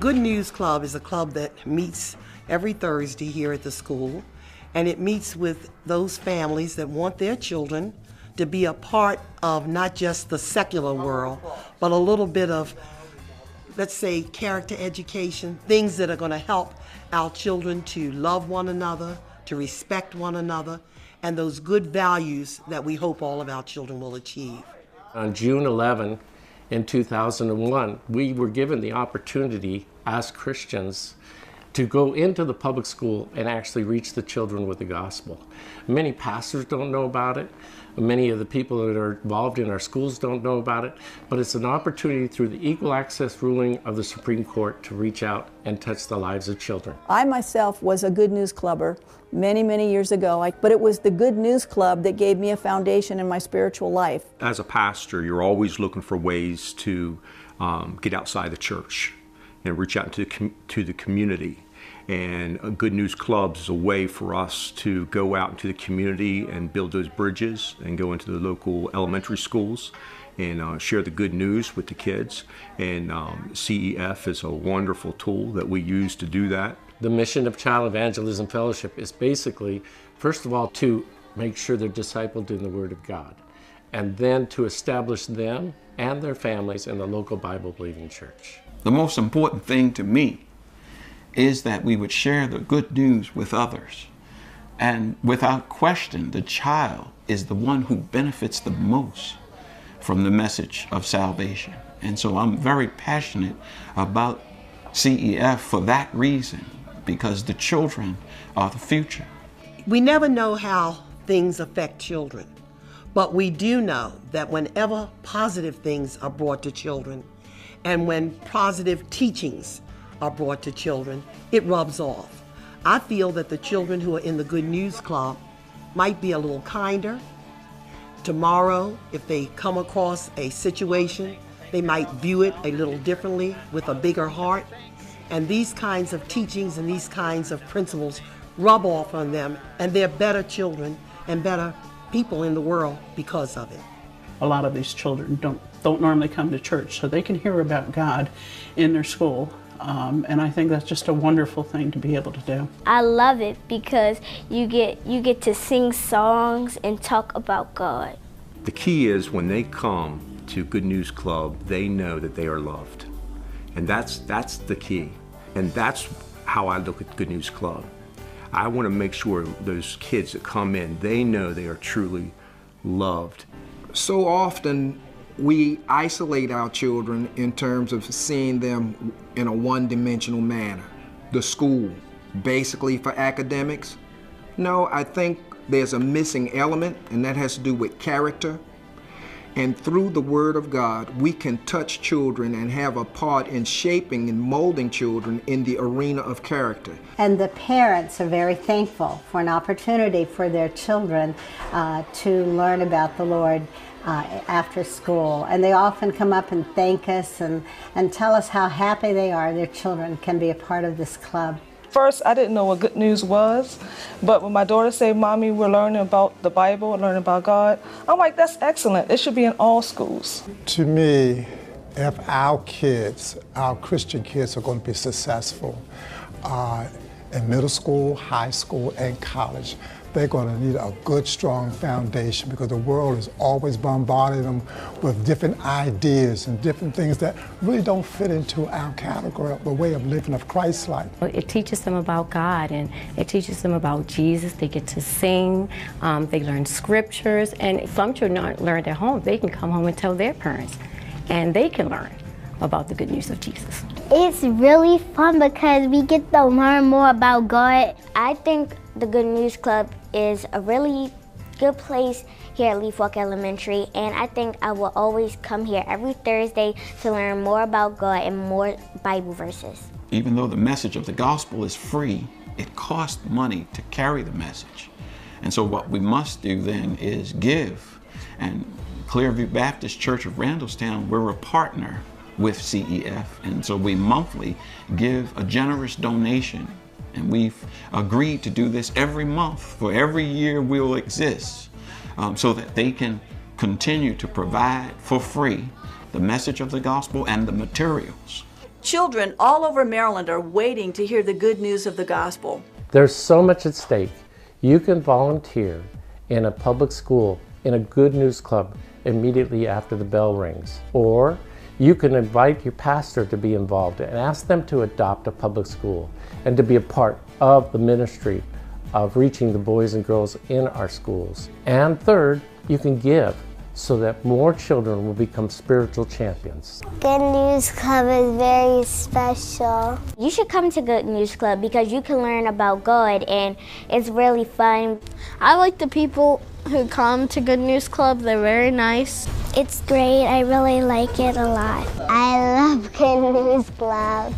Good News Club is a club that meets every Thursday here at the school, and it meets with those families that want their children to be a part of not just the secular world, but a little bit of, let's say, character education, things that are going to help our children to love one another, to respect one another, and those good values that we hope all of our children will achieve. On June 11, in 2001, we were given the opportunity as Christians to go into the public school and actually reach the children with the gospel. Many pastors don't know about it. Many of the people that are involved in our schools don't know about it, but it's an opportunity through the equal access ruling of the Supreme Court to reach out and touch the lives of children. I myself was a Good News Clubber many years ago, but it was the Good News Club that gave me a foundation in my spiritual life. As a pastor, you're always looking for ways to get outside the church and reach out to the community. And Good News Clubs is a way for us to go out into the community and build those bridges and go into the local elementary schools and share the good news with the kids. And CEF is a wonderful tool that we use to do that. The mission of Child Evangelism Fellowship is basically, first of all, to make sure they're discipled in the Word of God, and then to establish them and their families in the local Bible-believing church. The most important thing to me is that we would share the good news with others. And without question, the child is the one who benefits the most from the message of salvation. And so I'm very passionate about CEF for that reason, because the children are the future. We never know how things affect children, but we do know that whenever positive things are brought to children, and when positive teachings are brought to children, it rubs off. I feel that the children who are in the Good News Club might be a little kinder. Tomorrow, if they come across a situation, they might view it a little differently with a bigger heart. And these kinds of teachings and these kinds of principles rub off on them, and they're better children and better people in the world because of it. A lot of these children don't normally come to church, so they can hear about God in their school. And I think that's just a wonderful thing to be able to do. I love it because you get to sing songs and talk about God. The key is when they come to Good News Club, they know that they are loved. And that's the key. And that's how I look at Good News Club. I want to make sure those kids that come in, they know they are truly loved. So often we isolate our children in terms of seeing them in a one-dimensional manner. The school, basically for academics. No, I think there's a missing element, and that has to do with character. And through the Word of God, we can touch children and have a part in shaping and molding children in the arena of character. And the parents are very thankful for an opportunity for their children to learn about the Lord after school. And they often come up and thank us and tell us how happy they are their children can be a part of this club. First, I didn't know what good news was, but when my daughter said, "Mommy, we're learning about the Bible and learning about God," I'm like, that's excellent. It should be in all schools. To me, if our kids, our Christian kids, are going to be successful in middle school, high school, and college, they're going to need a good, strong foundation, because the world is always bombarding them with different ideas and different things that really don't fit into our category of the way of living of Christ's life. It teaches them about God, and it teaches them about Jesus. They get to sing, they learn scriptures, and some children aren't learned at home. They can come home and tell their parents, and they can learn about the good news of Jesus. It's really fun because we get to learn more about God. I think the Good News Club is a really good place here at Leaf Walk Elementary, and I think I will always come here every Thursday to learn more about God and more Bible verses. Even though the message of the gospel is free, it costs money to carry the message. And so what we must do then is give. And Clearview Baptist Church of Randallstown, we're a partner with CEF, and so we monthly give a generous donation, and we've agreed to do this every month for every year we'll exist, so that they can continue to provide for free the message of the gospel and the materials Children all over Maryland are waiting to hear the good news of the gospel. There's so much at stake. You can volunteer in a public school, in a Good News Club, immediately after the bell rings. Or you can invite your pastor to be involved and ask them to adopt a public school and to be a part of the ministry of reaching the boys and girls in our schools. And third, you can give so that more children will become spiritual champions. Good News Club is very special. You should come to Good News Club because you can learn about God and it's really fun. I like the people who come to Good News Club. They're very nice. It's great. I really like it a lot. I love Good News Club.